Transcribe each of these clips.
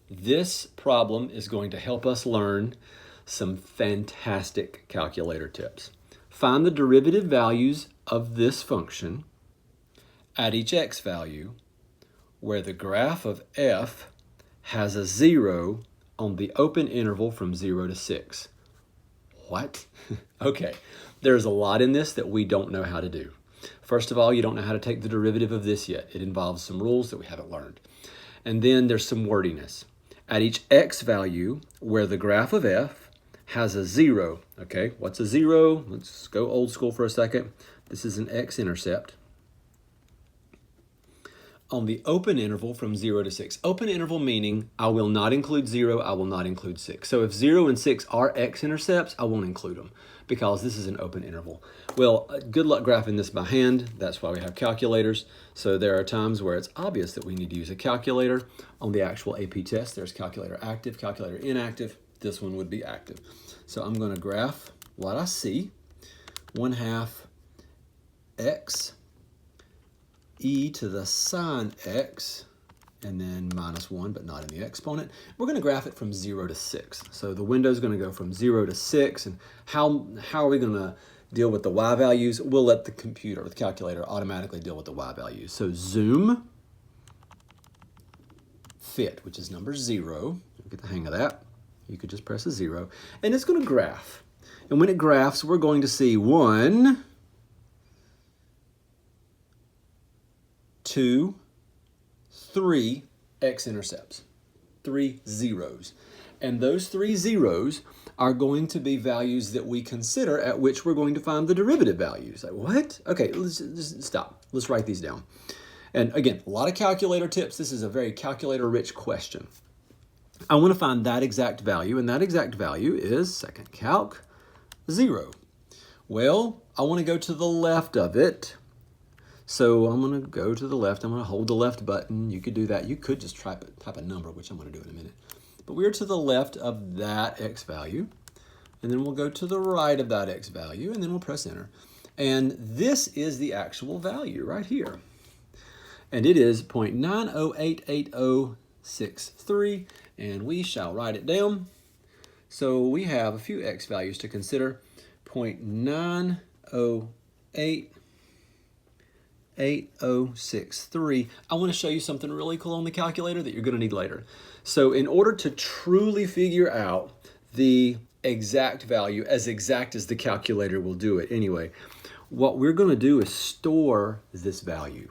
This problem is going to help us learn some fantastic calculator tips. Find the derivative values of this function at each x value where the graph of f has a 0 on the open interval from 0 to 6. What? Okay, there's a lot in this that we don't know how to do. First of all, you don't know how to take the derivative of this yet. It involves some rules that we haven't learned. And then there's some wordiness. At each x value where the graph of f has a 0. Okay, what's a 0? Let's go old school for a second. This is an x-intercept on the open interval from 0 to 6. Open interval meaning I will not include 0, I will not include 6. So if 0 and 6 are x-intercepts, I won't include them because this is an open interval. Well, good luck graphing this by hand. That's why we have calculators. So there are times where it's obvious that we need to use a calculator. On the actual AP test, there's calculator active, calculator inactive. This one would be active. So I'm going to graph what I see. 1/2 x e to the sine x, and then -1, but not in the exponent. We're going to graph it from 0 to 6. So the window is going to go from 0 to 6. And how are we going to deal with the y values? We'll let the computer, the calculator, automatically deal with the y values. So zoom fit, which is number 0. You'll get the hang of that. You could just press a 0. And it's going to graph. And when it graphs, we're going to see 1, 2, 3 x-intercepts, 3 zeros. And those 3 zeros are going to be values that we consider at which we're going to find the derivative values. Like, what? Okay, let's just stop. Let's write these down. And again, a lot of calculator tips. This is a very calculator-rich question. I want to find that exact value, and that exact value is second calc 0. Well, I want to go to the left of it. So I'm going to go to the left. I'm going to hold the left button. You could do that. You could just type a number, which I'm going to do in a minute. But we're to the left of that x value. And then we'll go to the right of that x value, and then we'll press enter. And this is the actual value right here. And it is 0.908863, and we shall write it down. So we have a few x values to consider. 0.908863. I want to show you something really cool on the calculator that you're going to need later. So in order to truly figure out the exact value, as exact as the calculator will do it anyway, what we're going to do is store this value.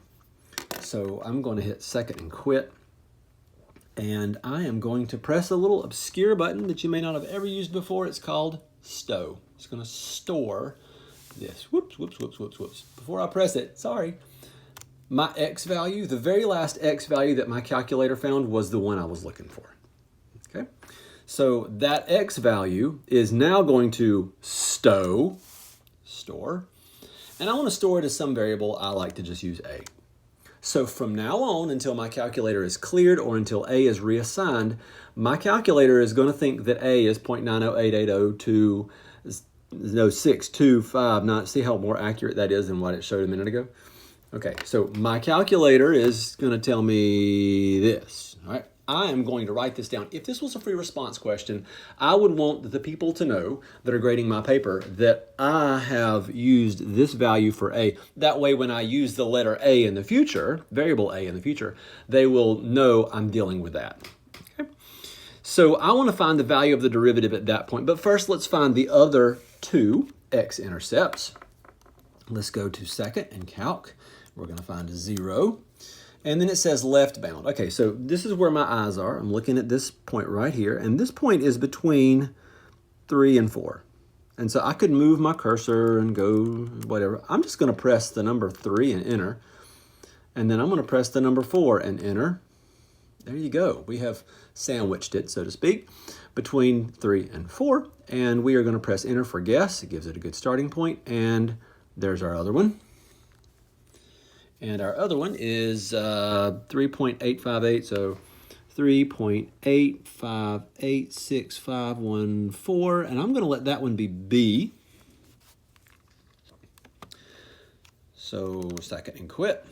So I'm going to hit second and quit. And I am going to press a little obscure button that you may not have ever used before. It's called stow. It's going to store this. Whoops, whoops, whoops, whoops, whoops. Before I press it, sorry, my x value, the very last x value that my calculator found was the one I was looking for. Okay, so that x value is now going to store, and I want to store it as some variable. I like to just use a. So from now on, until my calculator is cleared or until a is reassigned, my calculator is going to think that a is 0.908802, see how more accurate that is than what it showed a minute ago? Okay, so my calculator is going to tell me this. All right, I am going to write this down. If this was a free response question, I would want the people to know that are grading my paper that I have used this value for a. That way, when I use the letter a in the future, variable a in the future, they will know I'm dealing with that. Okay? So I want to find the value of the derivative at that point. But first, let's find the other 2 x-intercepts. Let's go to second and calc. We're going to find a 0. And then it says left bound. Okay, so this is where my eyes are. I'm looking at this point right here. And this point is between 3 and 4. And so I could move my cursor and go whatever. I'm just going to press the number 3 and enter. And then I'm going to press the number 4 and enter. There you go. We have sandwiched it, so to speak, between 3 and 4. And we are going to press enter for guess. It gives it a good starting point. And there's our other one. And our other one is 3.858, so 3.8586514. And I'm going to let that one be B. So second and quit.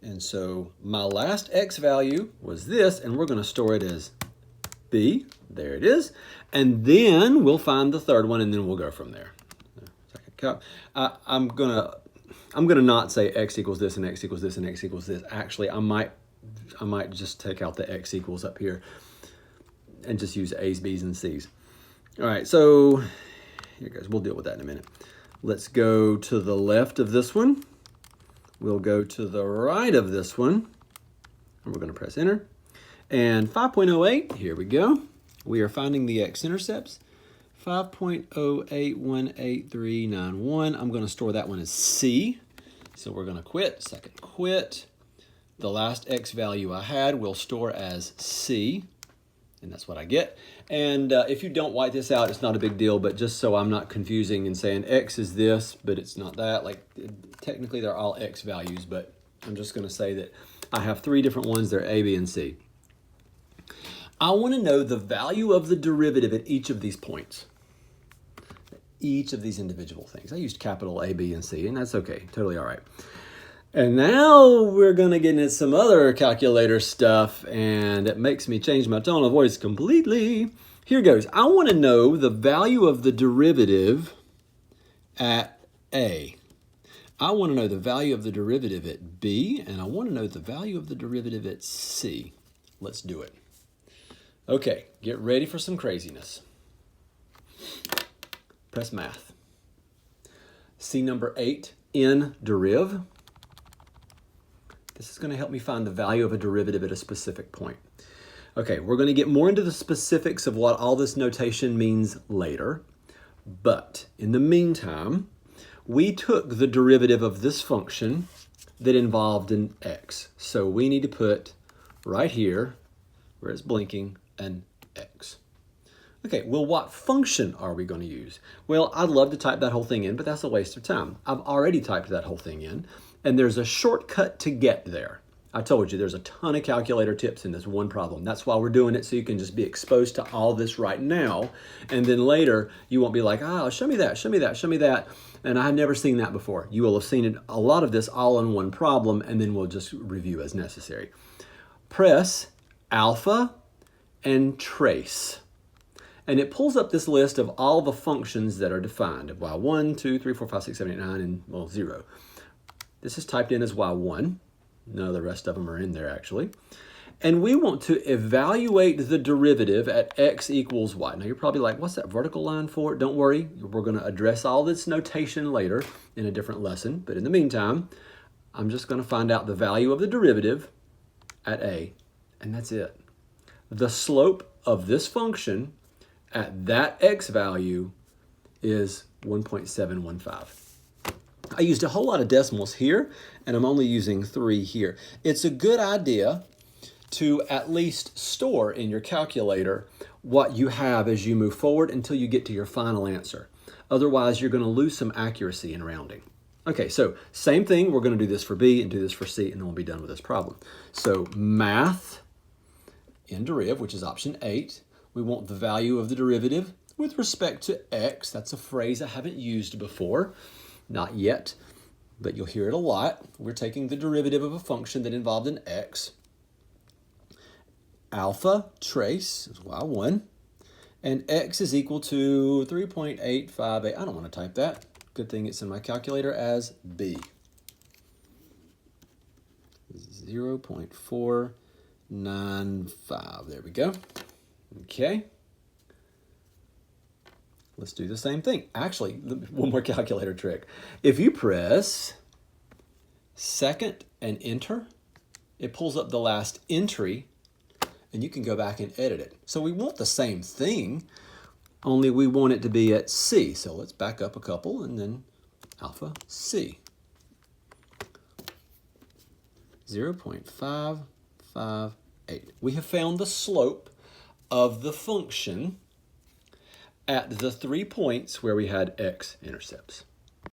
And so my last x value was this, and we're going to store it as b. There it is. And then we'll find the third one, and then we'll go from there. I'm gonna not say x equals this and x equals this and x equals this. Actually, I might just take out the x equals up here and just use a's, b's, and c's. All right, so here goes. We'll deal with that in a minute. Let's go to the left of this one. We'll go to the right of this one, and we're going to press enter. And 5.08, here we go. We are finding the x-intercepts. 5.0818391. I'm going to store that one as C. So we're going to quit, second quit. The last x value I had we'll store as C. And that's what I get. And if you don't white this out, it's not a big deal, but just so I'm not confusing and saying x is this, but it's not that. Like, technically they're all x values, but I'm just going to say that I have three different ones. They're A, B, and C. I want to know the value of the derivative at each of these points. Each of these individual things. I used capital A, B, and C, and that's okay. Totally all right. And now we're going to get into some other calculator stuff, and it makes me change my tone of voice completely. Here goes. I want to know the value of the derivative at A. I want to know the value of the derivative at B, and I want to know the value of the derivative at C. Let's do it. Okay, get ready for some craziness. Press math. See number 8 in deriv. This is going to help me find the value of a derivative at a specific point. Okay, we're going to get more into the specifics of what all this notation means later. But in the meantime, we took the derivative of this function that involved an x. So we need to put right here, where it's blinking, an x. Okay, well, what function are we going to use? Well, I'd love to type that whole thing in, but that's a waste of time. I've already typed that whole thing in. And there's a shortcut to get there. I told you there's a ton of calculator tips in this one problem. That's why we're doing it, so you can just be exposed to all this right now. And then later, you won't be like, show me that, show me that, show me that. And I've never seen that before. You will have seen it, a lot of this all in one problem, and then we'll just review as necessary. Press alpha and trace. And it pulls up this list of all the functions that are defined. y1, 2, 3, 4, 5, 6, 7, 8, 9, and, well, 0. This is typed in as y1. None of the rest of them are in there, actually. And we want to evaluate the derivative at x equals y. Now, you're probably like, what's that vertical line for? Don't worry. We're going to address all this notation later in a different lesson. But in the meantime, I'm just going to find out the value of the derivative at a, and that's it. The slope of this function at that x value is 1.715. I used a whole lot of decimals here, and I'm only using 3 here. It's a good idea to at least store in your calculator what you have as you move forward until you get to your final answer. Otherwise, you're going to lose some accuracy in rounding. Okay, so same thing. We're going to do this for B and do this for C, and then we'll be done with this problem. So math in deriv, which is option 8. We want the value of the derivative with respect to x. That's a phrase I haven't used before. Not yet, but you'll hear it a lot. We're taking the derivative of a function that involved an x. Alpha trace is y1. And x is equal to 3.858. I don't want to type that. Good thing it's in my calculator as b. 0.495. There we go. Okay. Let's do the same thing. Actually, one more calculator trick. If you press second and enter, it pulls up the last entry, and you can go back and edit it. So we want the same thing, only we want it to be at C. So let's back up a couple, and then alpha C. 0.558. We have found the slope of the function at the 3 points where we had x-intercepts.